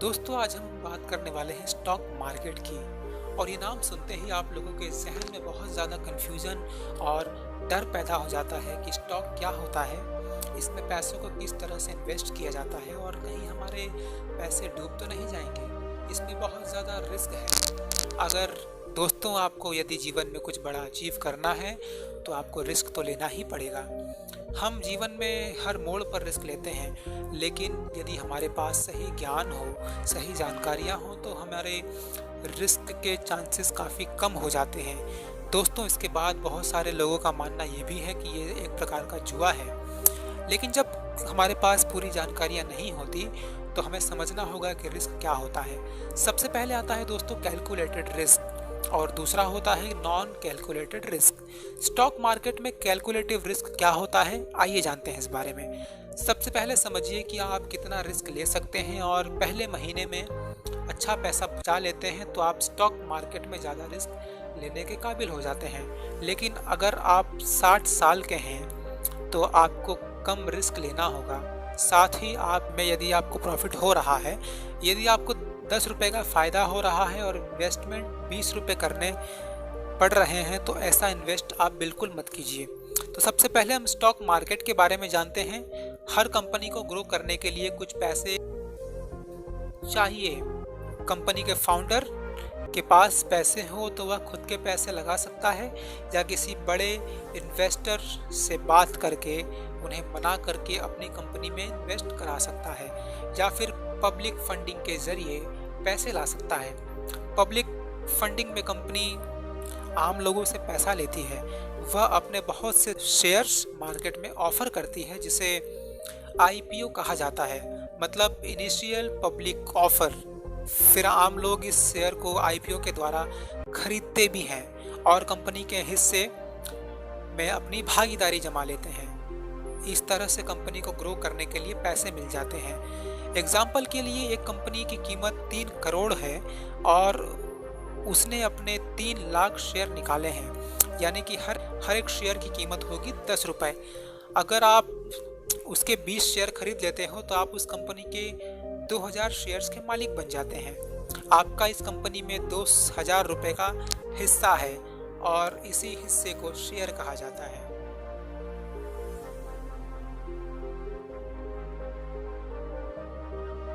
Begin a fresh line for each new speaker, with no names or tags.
दोस्तों आज हम बात करने वाले हैं स्टॉक मार्केट की। और ये नाम सुनते ही आप लोगों के जहन में बहुत ज़्यादा कन्फ्यूज़न और डर पैदा हो जाता है कि स्टॉक क्या होता है, इसमें पैसों को किस तरह से इन्वेस्ट किया जाता है और कहीं हमारे पैसे डूब तो नहीं जाएंगे, इसमें बहुत ज़्यादा रिस्क है। अगर दोस्तों आपको यदि जीवन में कुछ बड़ा अचीव करना है तो आपको रिस्क तो लेना ही पड़ेगा। हम जीवन में हर मोड़ पर रिस्क लेते हैं, लेकिन यदि हमारे पास सही ज्ञान हो, सही जानकारियाँ हो तो हमारे रिस्क के चांसेस काफ़ी कम हो जाते हैं। दोस्तों इसके बाद बहुत सारे लोगों का मानना ये भी है कि ये एक प्रकार का जुआ है, लेकिन जब हमारे पास पूरी जानकारियाँ नहीं होती तो हमें समझना होगा कि रिस्क क्या होता है। सबसे पहले आता है दोस्तों कैलकुलेटेड रिस्क और दूसरा होता है non calculated risk. Stock market में कैलकुलेटिव रिस्क क्या होता है, आइए जानते हैं इस बारे में। सबसे पहले समझिए कि आप कितना रिस्क ले सकते हैं और पहले महीने में अच्छा पैसा बचा लेते हैं तो आप स्टॉक मार्केट में ज़्यादा रिस्क लेने के काबिल हो जाते हैं। लेकिन अगर आप 60 साल के हैं तो आपको कम रिस्क लेना होगा। साथ ही आप में यदि आपको प्रॉफिट हो रहा है, यदि आपको 10 रुपये का फ़ायदा हो रहा है और इन्वेस्टमेंट 20 रुपये करने पड़ रहे हैं तो ऐसा इन्वेस्ट आप बिल्कुल मत कीजिए। तो सबसे पहले हम स्टॉक मार्केट के बारे में जानते हैं। हर कंपनी को ग्रो करने के लिए कुछ पैसे चाहिए। कंपनी के फाउंडर के पास पैसे हो तो वह खुद के पैसे लगा सकता है या किसी बड़े इन्वेस्टर से बात करके उन्हें मना करके अपनी कंपनी में इन्वेस्ट करा सकता है, या फिर पब्लिक फंडिंग के ज़रिए पैसे ला सकता है। पब्लिक फंडिंग में कंपनी आम लोगों से पैसा लेती है, वह अपने बहुत से शेयर्स मार्केट में ऑफर करती है जिसे आईपीओ कहा जाता है, मतलब इनिशियल पब्लिक ऑफर। फिर आम लोग इस शेयर को आईपीओ के द्वारा खरीदते भी हैं और कंपनी के हिस्से में अपनी भागीदारी जमा लेते हैं। इस तरह से कंपनी को ग्रो करने के लिए पैसे मिल जाते हैं। एग्जाम्पल के लिए एक कंपनी की कीमत 3 करोड़ है और उसने अपने 3 लाख शेयर निकाले हैं, यानी कि हर एक शेयर की कीमत होगी 10 रुपये। अगर आप उसके 20 शेयर खरीद लेते हो तो आप उस कंपनी के 2000 शेयर्स के मालिक बन जाते हैं। आपका इस कंपनी में 2000 रुपये का हिस्सा है और इसी हिस्से को शेयर कहा जाता है।